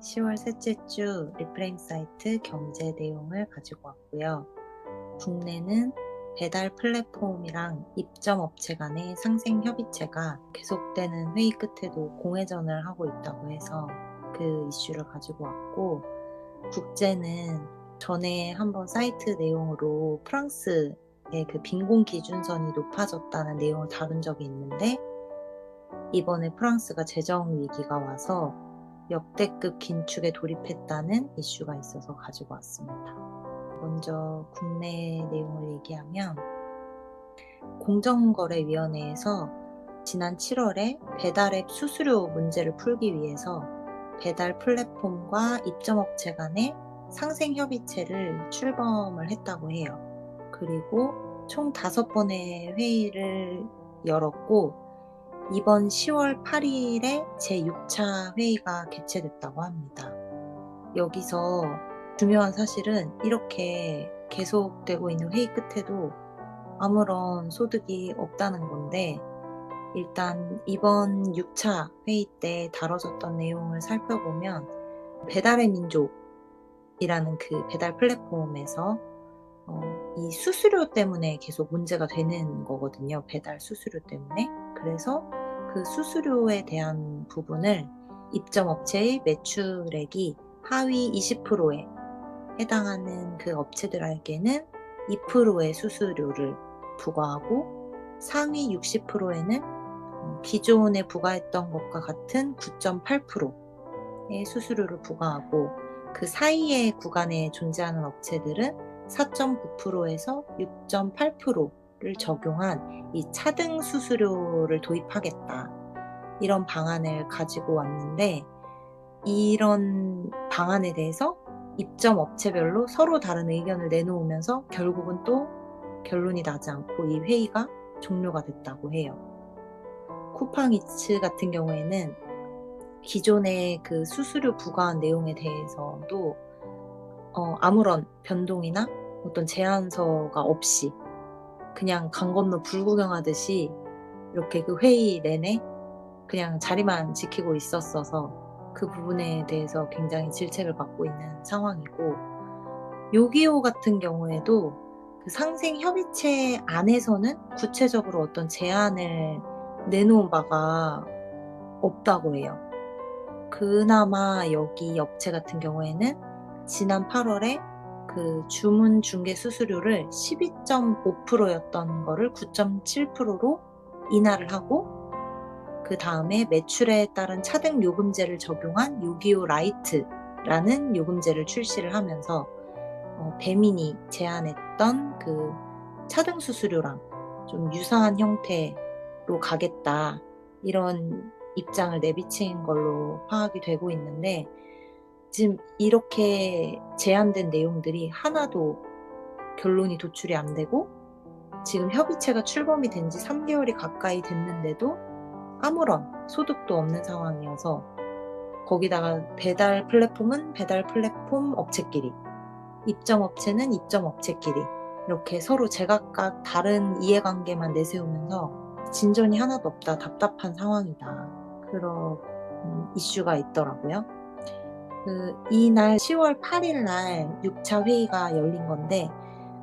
10월 셋째 주 리프레임 사이트 경제 내용을 가지고 왔고요. 국내는 배달 플랫폼이랑 입점 업체 간의 상생 협의체가 계속되는 회의 끝에도 공회전을 하고 있다고 해서 그 이슈를 가지고 왔고, 국제는 전에 한번 사이트 내용으로 프랑스의 그 빈곤 기준선이 높아졌다는 내용을 다룬 적이 있는데, 이번에 프랑스가 재정 위기가 와서 역대급 긴축에 돌입했다는 이슈가 있어서 가지고 왔습니다. 먼저 국내 내용을 얘기하면, 공정거래위원회에서 지난 7월에 배달앱 수수료 문제를 풀기 위해서 배달 플랫폼과 입점업체 간의 상생협의체를 출범을 했다고 해요. 그리고 총 5번의 회의를 열었고, 이번 10월 8일에 제6차 회의가 개최됐다고 합니다. 여기서 중요한 사실은 이렇게 계속되고 있는 회의 끝에도 아무런 소득이 없다는 건데, 일단 이번 6차 회의 때 다뤄졌던 내용을 살펴보면, 배달의 민족이라는 그 배달 플랫폼에서 이 수수료 때문에 계속 문제가 되는 거거든요. 배달 수수료 때문에. 그래서 그 수수료에 대한 부분을 입점업체의 매출액이 하위 20%에 해당하는 그 업체들에게는 2%의 수수료를 부과하고, 상위 60%에는 기존에 부과했던 것과 같은 9.8%의 수수료를 부과하고, 그 사이의 구간에 존재하는 업체들은 4.9%에서 6.8%를 적용한 이 차등 수수료를 도입하겠다, 이런 방안을 가지고 왔는데, 이런 방안에 대해서 입점 업체별로 서로 다른 의견을 내놓으면서 결국은 또 결론이 나지 않고 이 회의가 종료가 됐다고 해요. 쿠팡이츠 같은 경우에는 기존의 그 수수료 부과한 내용에 대해서도 아무런 변동이나 어떤 제안서가 없이 그냥 강 건너 불 구경하듯이 이렇게 그 회의 내내 그냥 자리만 지키고 있었어서 그 부분에 대해서 굉장히 질책을 받고 있는 상황이고, 요기요 같은 경우에도 그 상생 협의체 안에서는 구체적으로 어떤 제안을 내놓은 바가 없다고 해요. 그나마 여기 업체 같은 경우에는 지난 8월에 그 주문 중개 수수료를 12.5%였던 거를 9.7%로 인하를 하고, 그 다음에 매출에 따른 차등 요금제를 적용한 요기요 라이트라는 요금제를 출시를 하면서 배민이 제안했던 그 차등 수수료랑 좀 유사한 형태로 가겠다, 이런 입장을 내비친 걸로 파악이 되고 있는데, 지금 이렇게 제안된 내용들이 하나도 결론이 도출이 안 되고, 지금 협의체가 출범이 된 지 3개월이 가까이 됐는데도 아무런 소득도 없는 상황이어서, 거기다가 배달 플랫폼은 배달 플랫폼 업체끼리, 입점 업체는 입점 업체끼리 이렇게 서로 제각각 다른 이해관계만 내세우면서 진전이 하나도 없다, 답답한 상황이다, 그런 이슈가 있더라고요. 이날 10월 8일 날 6차 회의가 열린 건데,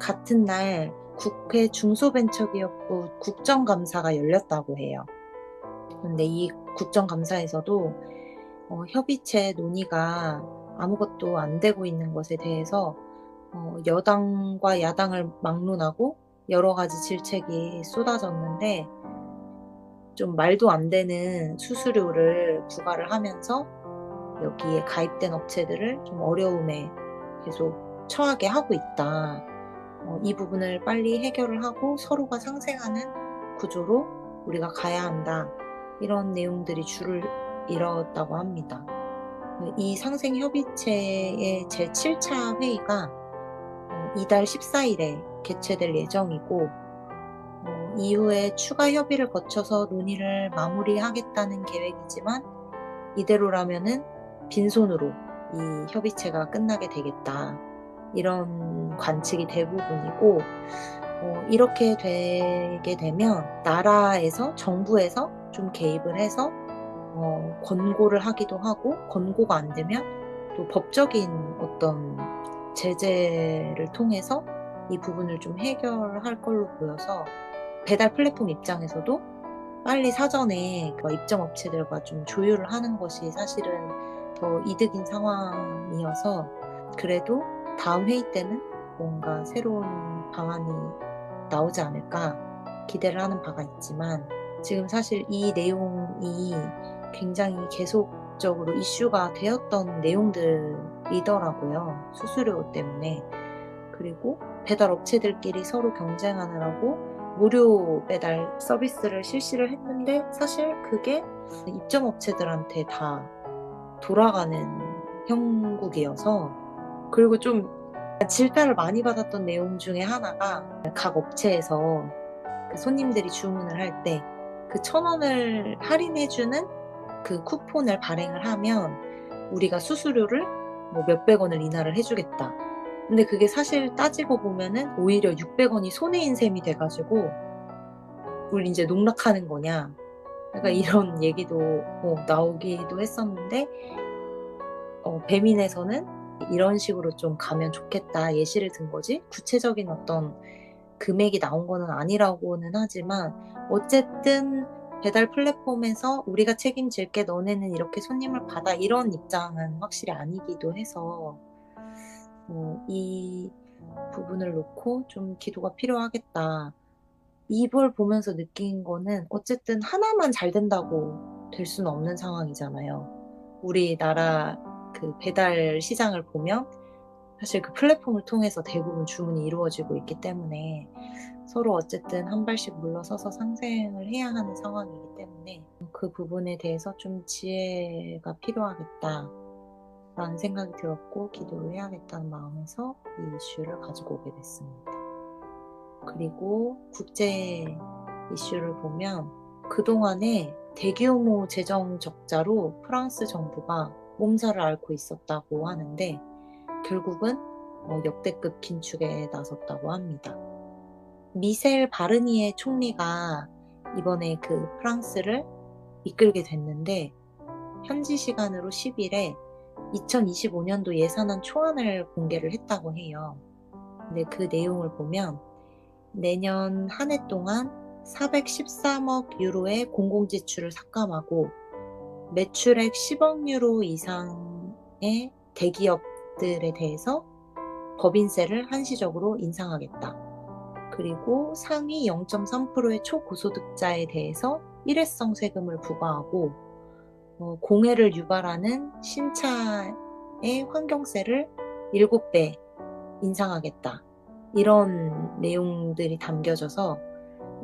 같은 날 국회 중소벤처기업부 국정감사가 열렸다고 해요. 근데 이 국정감사에서도 협의체 논의가 아무것도 안 되고 있는 것에 대해서 여당과 야당을 막론하고 여러 가지 질책이 쏟아졌는데, 좀 말도 안 되는 수수료를 부과를 하면서 여기에 가입된 업체들을 좀 어려움에 계속 처하게 하고 있다. 이 부분을 빨리 해결을 하고 서로가 상생하는 구조로 우리가 가야 한다, 이런 내용들이 줄을 이뤘다고 합니다. 이 상생협의체의 제7차 회의가 이달 14일에 개최될 예정이고, 이후에 추가 협의를 거쳐서 논의를 마무리하겠다는 계획이지만, 이대로라면은 빈손으로 이 협의체가 끝나게 되겠다, 이런 관측이 대부분이고, 이렇게 되게 되면 나라에서, 정부에서 좀 개입을 해서 권고를 하기도 하고, 권고가 안 되면 또 법적인 어떤 제재를 통해서 이 부분을 좀 해결할 걸로 보여서 배달 플랫폼 입장에서도 빨리 사전에 그 입점 업체들과 좀 조율을 하는 것이 사실은 더 이득인 상황이어서 그래도 다음 회의 때는 뭔가 새로운 방안이 나오지 않을까 기대를 하는 바가 있지만 지금 사실 이 내용이 굉장히 계속적으로 이슈가 되었던 내용들이더라고요. 수수료 때문에. 그리고 배달 업체들끼리 서로 경쟁하느라고 무료 배달 서비스를 실시를 했는데 사실 그게 입점 업체들한테 다 돌아가는 형국이어서 그리고 좀 질타를 많이 받았던 내용 중에 하나가 각 업체에서 그 손님들이 주문을 할 때 그 1,000원을 할인해 주는 그 쿠폰을 발행을 하면 우리가 수수료를 뭐 몇백 원을 인하를 해 주겠다. 근데 그게 사실 따지고 보면은 오히려 600원이 손해인 셈이 돼 가지고 '우리 인제 농락하는 거냐.' 약간 이런 얘기도 나오기도 했었는데 배민에서는 "이런 식으로 좀 가면 좋겠다." 예시를 든 거지 구체적인 어떤 금액이 나온 거는 아니라고는 하지만 어쨌든 배달 플랫폼에서 "우리가 책임질게. 너네는 이렇게 손님을 받아." 이런 입장은 확실히 아니기도 해서 이 부분을 놓고 좀 기도가 필요하겠다. 이걸 보면서 느낀 거는 어쨌든 하나만 잘 된다고 될 수는 없는 상황이잖아요. 우리나라 그 배달 시장을 보면 사실 그 플랫폼을 통해서 대부분 주문이 이루어지고 있기 때문에 서로 어쨌든 한 발씩 물러서서 상생을 해야 하는 상황이기 때문에 그 부분에 대해서 좀 지혜가 필요하겠다라는 생각이 들었고 기도를 해야겠다는 마음에서 이 이슈를 가지고 오게 됐습니다. 그리고 국제 이슈를 보면 그동안에 대규모 재정 적자로 프랑스 정부가 몸살을 앓고 있었다고 하는데 결국은 역대급 긴축에 나섰다고 합니다. 미셸 바르니에 총리가 이번에 그 프랑스를 이끌게 됐는데 현지 시간으로 10일에 2025년도 예산안 초안을 공개를 했다고 해요. 근데 그 내용을 보면 내년 한 해 동안 413억 유로의 공공지출을 삭감하고 매출액 10억 유로 이상의 대기업들에 대해서 법인세를 한시적으로 인상하겠다. 그리고 상위 0.3%의 초고소득자에 대해서 일회성 세금을 부과하고 공해를 유발하는 신차의 환경세를 7배 인상하겠다. 이런 내용들이 담겨져서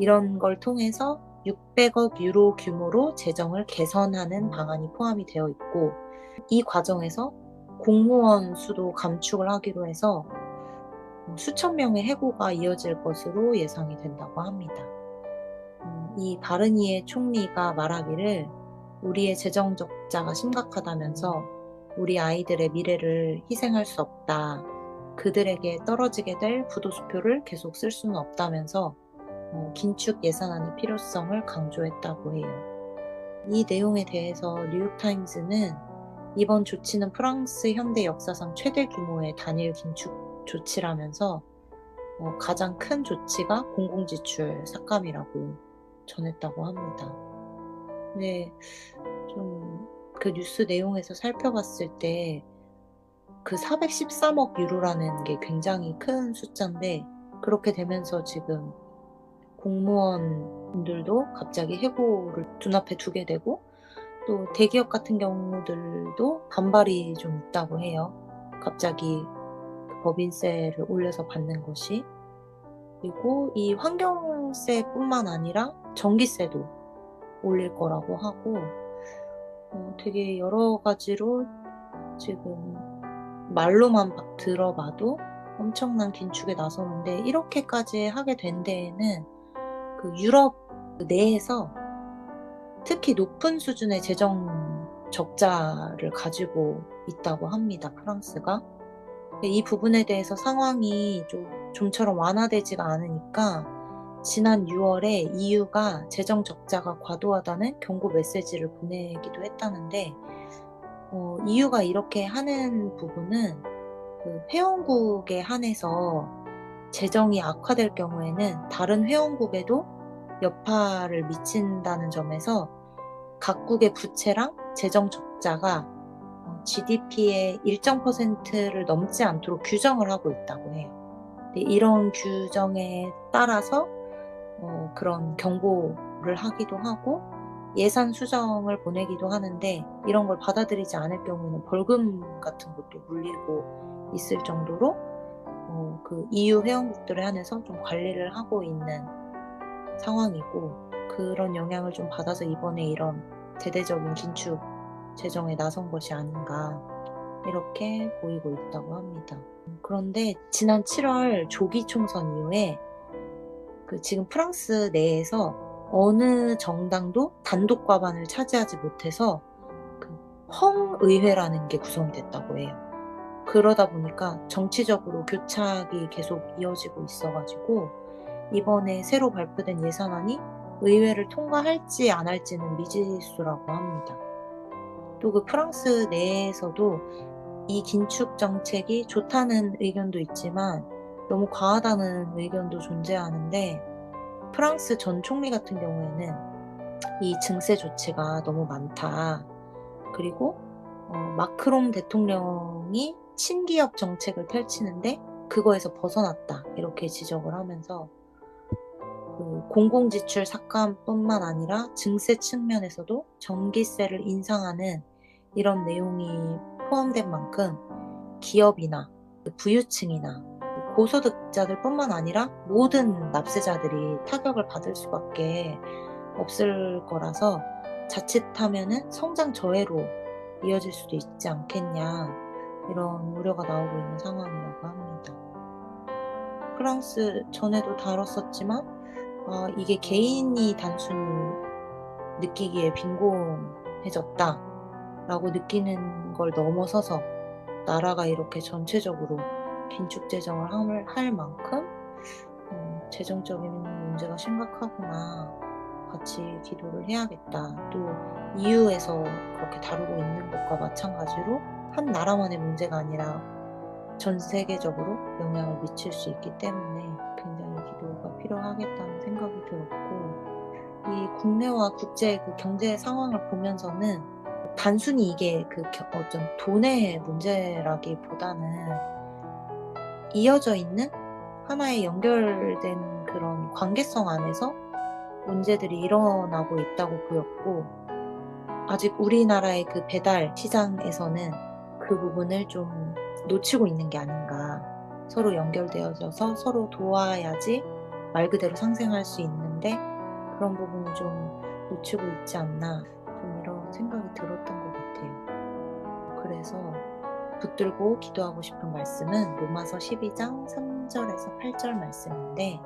이런 걸 통해서 600억 유로 규모로 재정을 개선하는 방안이 포함이 되어 있고 이 과정에서 공무원 수도 감축을 하기로 해서 수천 명의 해고가 이어질 것으로 예상이 된다고 합니다. 이 바르니에 총리가 말하기를 우리의 재정 적자가 심각하다면서 우리 아이들의 미래를 희생할 수 없다. 그들에게 떨어지게 될 부도수표를 계속 쓸 수는 없다면서 긴축 예산안의 필요성을 강조했다고 해요. 이 내용에 대해서 뉴욕타임스는 이번 조치는 프랑스 현대 역사상 최대 규모의 단일 긴축 조치라면서 가장 큰 조치가 공공지출 삭감이라고 전했다고 합니다. 근데 좀 그 뉴스 내용에서 살펴봤을 때 그 413억 유로라는 게 굉장히 큰 숫자인데 그렇게 되면서 지금 공무원분들도 갑자기 해고를 눈앞에 두게 되고 또 대기업 같은 경우들도 반발이 좀 있다고 해요. 갑자기 그 법인세를 올려서 받는 것이. 그리고 이 환경세뿐만 아니라 전기세도 올릴 거라고 하고 되게 여러 가지로 지금 말로만 들어봐도 엄청난 긴축에 나서는데 이렇게까지 하게 된 데에는 그 유럽 내에서 특히 높은 수준의 재정 적자를 가지고 있다고 합니다, 프랑스가. 이 부분에 대해서 상황이 좀처럼 완화되지가 않으니까 지난 6월에 EU가 재정 적자가 과도하다는 경고 메시지를 보내기도 했다는데 이유가 이렇게 하는 부분은 그 회원국에 한해서 재정이 악화될 경우에는 다른 회원국에도 여파를 미친다는 점에서 각국의 부채랑 재정 적자가 GDP의 일정 퍼센트를 넘지 않도록 규정을 하고 있다고 해요. 근데 이런 규정에 따라서 그런 경고를 하기도 하고 예산 수정을 보내기도 하는데, 이런 걸 받아들이지 않을 경우에는 벌금 같은 것도 물리고 있을 정도로 그 EU 회원국들에 한해서 좀 관리를 하고 있는 상황이고, 그런 영향을 좀 받아서 이번에 이런 대대적인 긴축 재정에 나선 것이 아닌가, 이렇게 보이고 있다고 합니다. 그런데 지난 7월 조기 총선 이후에 지금 프랑스 내에서 어느 정당도 단독 과반을 차지하지 못해서 헝의회라는 게 구성이 됐다고 해요. 그러다 보니까 정치적으로 교착이 계속 이어지고 있어 가지고 이번에 새로 발표된 예산안이 의회를 통과할지 안 할지는 미지수라고 합니다. 또 프랑스 내에서도 이 긴축 정책이 좋다는 의견도 있지만 너무 과하다는 의견도 존재하는데, 프랑스 전 총리 같은 경우에는 이 증세 조치가 너무 많다. 그리고 마크롱 대통령이 친기업 정책을 펼치는데 그거에서 벗어났다, 이렇게 지적을 하면서 공공지출 삭감뿐만 아니라 증세 측면에서도 전기세를 인상하는 이런 내용이 포함된 만큼 기업이나 부유층이나 고소득자들뿐만 아니라 모든 납세자들이 타격을 받을 수밖에 없을 거라서 자칫하면은 성장 저해로 이어질 수도 있지 않겠냐, 이런 우려가 나오고 있는 상황이라고 합니다. 프랑스 전에도 다뤘었지만 이게 개인이 단순히 느끼기에 빈곤해졌다라고 느끼는 걸 넘어서서 나라가 이렇게 전체적으로 긴축 재정을 할 만큼 재정적인 문제가 심각하구나, 같이 기도를 해야겠다. 또 EU에서 그렇게 다루고 있는 것과 마찬가지로 한 나라만의 문제가 아니라 전 세계적으로 영향을 미칠 수 있기 때문에 굉장히 기도가 필요하겠다는 생각이 들었고, 이 국내와 국제 경제 상황을 보면서는 단순히 이게 어떤 돈의 문제라기보다는 이어져 있는 하나의 연결된 그런 관계성 안에서 문제들이 일어나고 있다고 보였고, 아직 우리나라의 배달 시장에서는 그 부분을 좀 놓치고 있는 게 아닌가. 서로 연결되어져서 서로 도와야지 말 그대로 상생할 수 있는데 그런 부분을 좀 놓치고 있지 않나, 좀 이런 생각이 들었던 것 같아요. 그래서 붙들고 기도하고 싶은 말씀은 로마서 12장 3절에서 8절 말씀인데,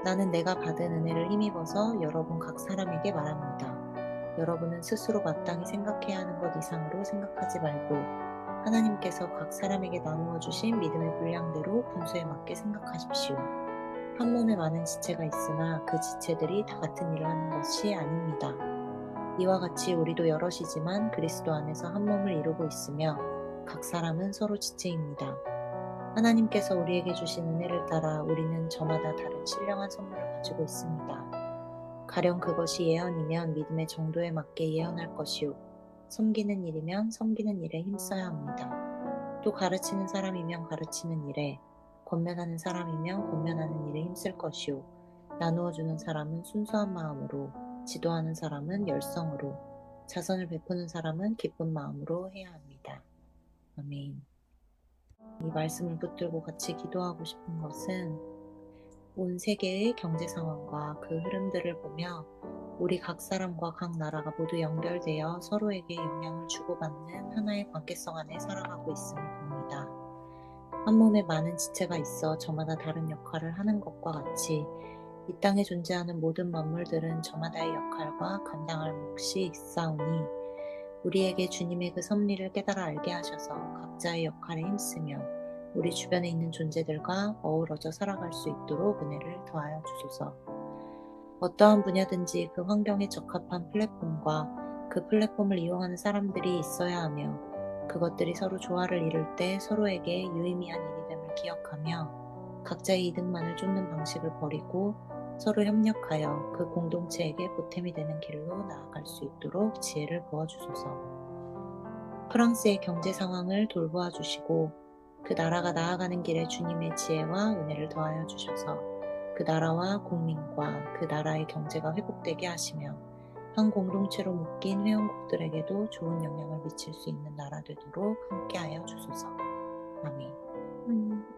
나는 내가 받은 은혜를 힘입어서 여러분 각 사람에게 말합니다. 여러분은 스스로 마땅히 생각해야 하는 것 이상으로 생각하지 말고 하나님께서 각 사람에게 나누어 주신 믿음의 분량대로 분수에 맞게 생각하십시오. 한 몸에 많은 지체가 있으나 그 지체들이 다 같은 일을 하는 것이 아닙니다. 이와 같이 우리도 여럿이지만 그리스도 안에서 한 몸을 이루고 있으며 각 사람은 서로 지체입니다. 하나님께서 우리에게 주신 은혜를 따라 우리는 저마다 다른 신령한 선물을 가지고 있습니다. 가령 그것이 예언이면 믿음의 정도에 맞게 예언할 것이요, 섬기는 일이면 섬기는 일에 힘써야 합니다. 또 가르치는 사람이면 가르치는 일에, 권면하는 사람이면 권면하는 일에 힘쓸 것이요, 나누어 주는 사람은 순수한 마음으로, 지도하는 사람은 열성으로, 자선을 베푸는 사람은 기쁜 마음으로 해야 합니다. 아멘. 이 말씀을 붙들고 같이 기도하고 싶은 것은 온 세계의 경제 상황과 그 흐름들을 보며 우리 각 사람과 각 나라가 모두 연결되어 서로에게 영향을 주고받는 하나의 관계성 안에 살아가고 있음을 봅니다. 한 몸에 많은 지체가 있어 저마다 다른 역할을 하는 것과 같이 이 땅에 존재하는 모든 만물들은 저마다의 역할과 감당할 몫이 있사오니 우리에게 주님의 그 섭리를 깨달아 알게 하셔서 각자의 역할에 힘쓰며 우리 주변에 있는 존재들과 어우러져 살아갈 수 있도록 은혜를 더하여 주소서. 어떠한 분야든지 그 환경에 적합한 플랫폼과 그 플랫폼을 이용하는 사람들이 있어야 하며 그것들이 서로 조화를 이룰 때 서로에게 유의미한 일이 됨을 기억하며 각자의 이득만을 쫓는 방식을 버리고 서로 협력하여 그 공동체에게 보탬이 되는 길로 나아갈 수 있도록 지혜를 부어주소서. 프랑스의 경제 상황을 돌보아 주시고 그 나라가 나아가는 길에 주님의 지혜와 은혜를 더하여 주셔서 그 나라와 국민과 그 나라의 경제가 회복되게 하시며 한 공동체로 묶인 회원국들에게도 좋은 영향을 미칠 수 있는 나라 되도록 함께하여 주소서. 아멘.